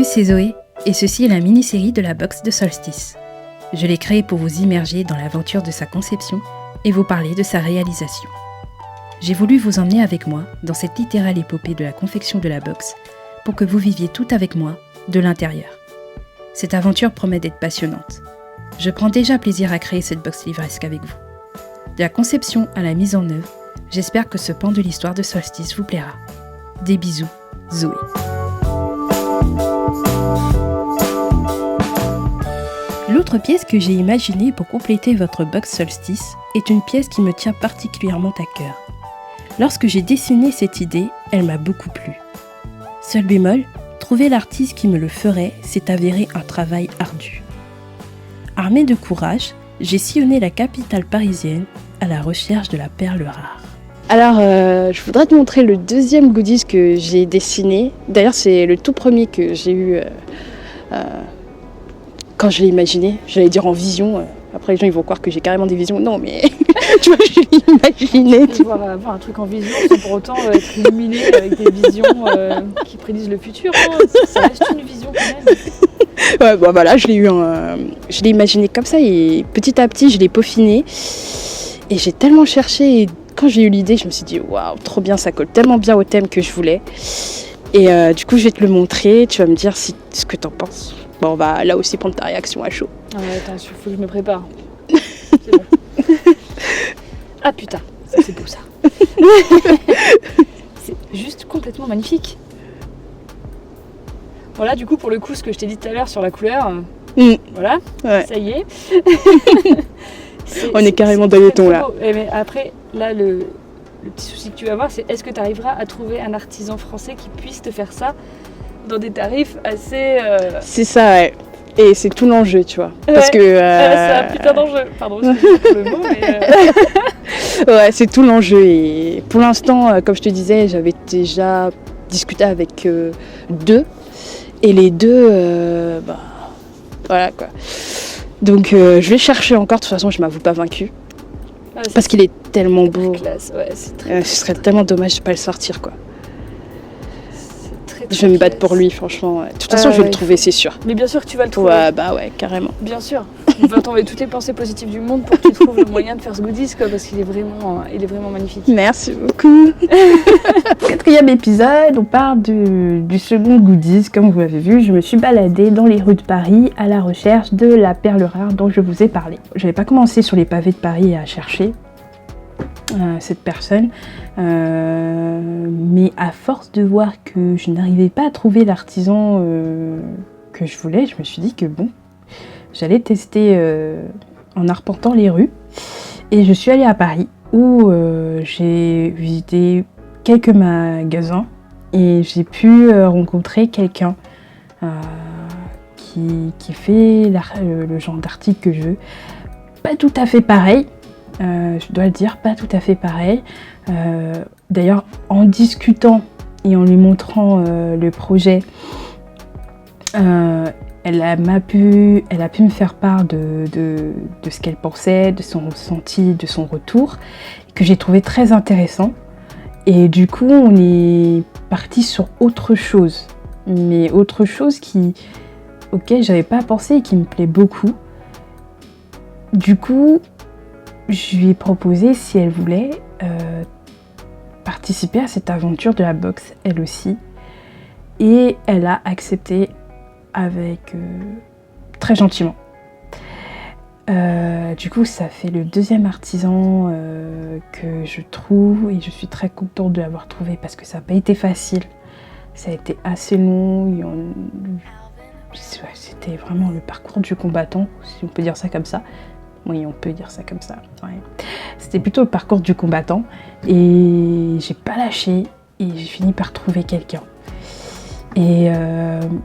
c'est Zoé, et ceci est la mini-série de la box de Solstice. Je l'ai créée pour vous immerger dans l'aventure de sa conception et vous parler de sa réalisation. J'ai voulu vous emmener avec moi dans cette littérale épopée de la confection de la box pour que vous viviez tout avec moi, de l'intérieur. Cette aventure promet d'être passionnante. Je prends déjà plaisir à créer cette box livresque avec vous. De la conception à la mise en œuvre, j'espère que ce pan de l'histoire de Solstice vous plaira. Des bisous, Zoé. L'autre pièce que j'ai imaginée pour compléter votre box Solstice est une pièce qui me tient particulièrement à cœur. Lorsque j'ai dessiné cette idée, elle m'a beaucoup plu. Seul bémol, trouver l'artiste qui me le ferait s'est avéré un travail ardu. Armée de courage, j'ai sillonné la capitale parisienne à la recherche de la perle rare. Alors, je voudrais te montrer le deuxième goodies que j'ai dessiné. D'ailleurs, c'est le tout premier que j'ai eu quand je l'ai imaginé. J'allais dire en vision. Après, les gens ils vont croire que j'ai carrément des visions. Non, mais tu vois, je l'ai imaginé. Tu vois, avoir un truc en vision sans pour autant être illuminé avec des visions qui prédisent le futur. Hein. Ça reste une vision quand même. Ouais, bon, voilà, je l'ai imaginé comme ça et petit à petit, je l'ai peaufiné. Et j'ai tellement cherché. Et quand j'ai eu l'idée, je me suis dit, waouh, trop bien, ça colle tellement bien au thème que je voulais. Et du coup, je vais te le montrer. Tu vas me dire ce que t'en penses. Bon, on va là aussi prendre ta réaction à chaud. Ah ouais, attends, il faut que je me prépare. C'est bon. Ah putain, c'est beau ça. C'est juste complètement magnifique. Voilà, du coup, pour le coup, ce que je t'ai dit tout à l'heure sur la couleur, voilà, ouais. Ça y est. On est carrément dans les tons là. Mais après, là, le petit souci que tu vas avoir, c'est est-ce que tu arriveras à trouver un artisan français qui puisse te faire ça dans des tarifs assez... C'est ça, ouais. Et c'est tout l'enjeu, tu vois. Parce ouais. que... c'est un putain d'enjeu. Pardon, c'est pour le mot, mais... Ouais, c'est tout l'enjeu. Et pour l'instant, comme je te disais, j'avais déjà discuté avec deux. Et les deux, voilà quoi. Donc je vais chercher encore, de toute façon je m'avoue pas vaincue. Ah, parce qu'il est tellement beau. Classe. Ouais, c'est très, ce serait tellement dommage de pas le sortir quoi. Très je vais me battre pour lui franchement. De toute façon je vais le trouver, c'est sûr. Mais bien sûr que tu vas le trouver. Ouais, bah ouais, carrément. Bien sûr. On va t'envoyer toutes les pensées positives du monde pour que tu trouves le moyen de faire ce goodies quoi, parce qu'il est vraiment magnifique. Merci beaucoup. Quatrième épisode, on part du second goodies. Comme vous l'avez vu, je me suis baladée dans les rues de Paris à la recherche de la perle rare dont je vous ai parlé. Je n'avais pas commencé sur les pavés de Paris à chercher cette personne, mais à force de voir que je n'arrivais pas à trouver l'artisan que je voulais, je me suis dit que bon, j'allais tester en arpentant les rues. Et je suis allée à Paris où j'ai visité quelques magasins et j'ai pu rencontrer quelqu'un qui fait le genre d'article que je veux. Pas tout à fait pareil, je dois le dire, pas tout à fait pareil. D'ailleurs, en discutant et en lui montrant le projet, elle a pu me faire part de ce qu'elle pensait, de son ressenti, de son retour, que j'ai trouvé très intéressant. Et du coup, on est parti sur autre chose, mais autre chose auquel j'avais pas pensé et qui me plaît beaucoup. Du coup, je lui ai proposé si elle voulait participer à cette aventure de la box, elle aussi. Et elle a accepté très gentiment. Du coup, ça fait le deuxième artisan que je trouve et je suis très contente de l'avoir trouvé parce que ça n'a pas été facile. Ça a été assez long. C'était vraiment le parcours du combattant, si on peut dire ça comme ça. Oui, on peut dire ça comme ça. Ouais. C'était plutôt le parcours du combattant et j'ai pas lâché et j'ai fini par trouver quelqu'un. Et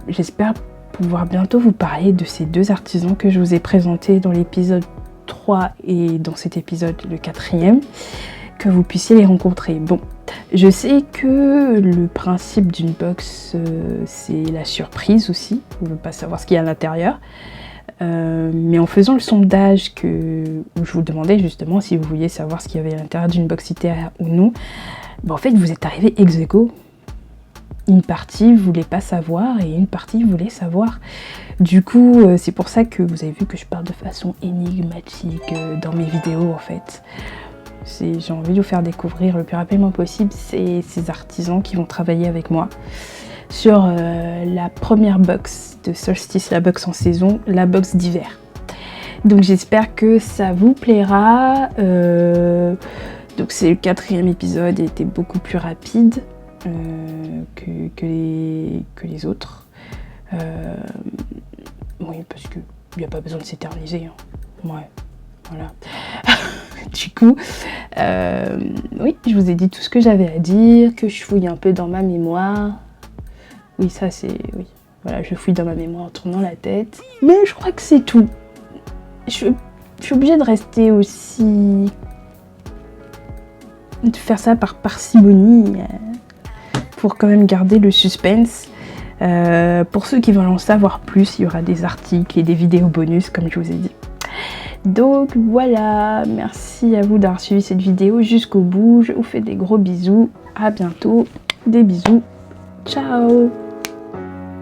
j'espère pouvoir bientôt vous parler de ces deux artisans que je vous ai présentés dans l'épisode 3 et dans cet épisode, le 4e, que vous puissiez les rencontrer. Bon, je sais que le principe d'une box, c'est la surprise aussi. On ne veut pas savoir ce qu'il y a à l'intérieur. Mais en faisant le sondage où je vous demandais justement si vous vouliez savoir ce qu'il y avait à l'intérieur d'une box littéraire ou non, en fait vous êtes arrivé ex aequo une partie voulait pas savoir et une partie voulait savoir. Du coup, c'est pour ça que vous avez vu que je parle de façon énigmatique dans mes vidéos en fait. J'ai envie de vous faire découvrir le plus rapidement possible ces artisans qui vont travailler avec moi sur la première box de Solstice, la box en saison, la box d'hiver. Donc j'espère que ça vous plaira. Donc c'est le 4e épisode et était beaucoup plus rapide que les autres. Oui, parce qu'il n'y a pas besoin de s'éterniser. Hein. Ouais, voilà. Du coup, oui, je vous ai dit tout ce que j'avais à dire, que je fouille un peu dans ma mémoire. Oui, ça c'est... Oui, voilà, je fouille dans ma mémoire en tournant la tête. Mais je crois que c'est tout. Je suis obligée de rester aussi... de faire ça par parcimonie, pour quand même garder le suspense. Pour ceux qui veulent en savoir plus, il y aura des articles et des vidéos bonus, comme je vous ai dit. Donc voilà, merci à vous d'avoir suivi cette vidéo jusqu'au bout. Je vous fais des gros bisous. À bientôt. Des bisous. Ciao.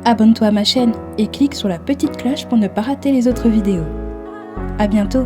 Abonne-toi à ma chaîne et clique sur la petite cloche pour ne pas rater les autres vidéos. À bientôt.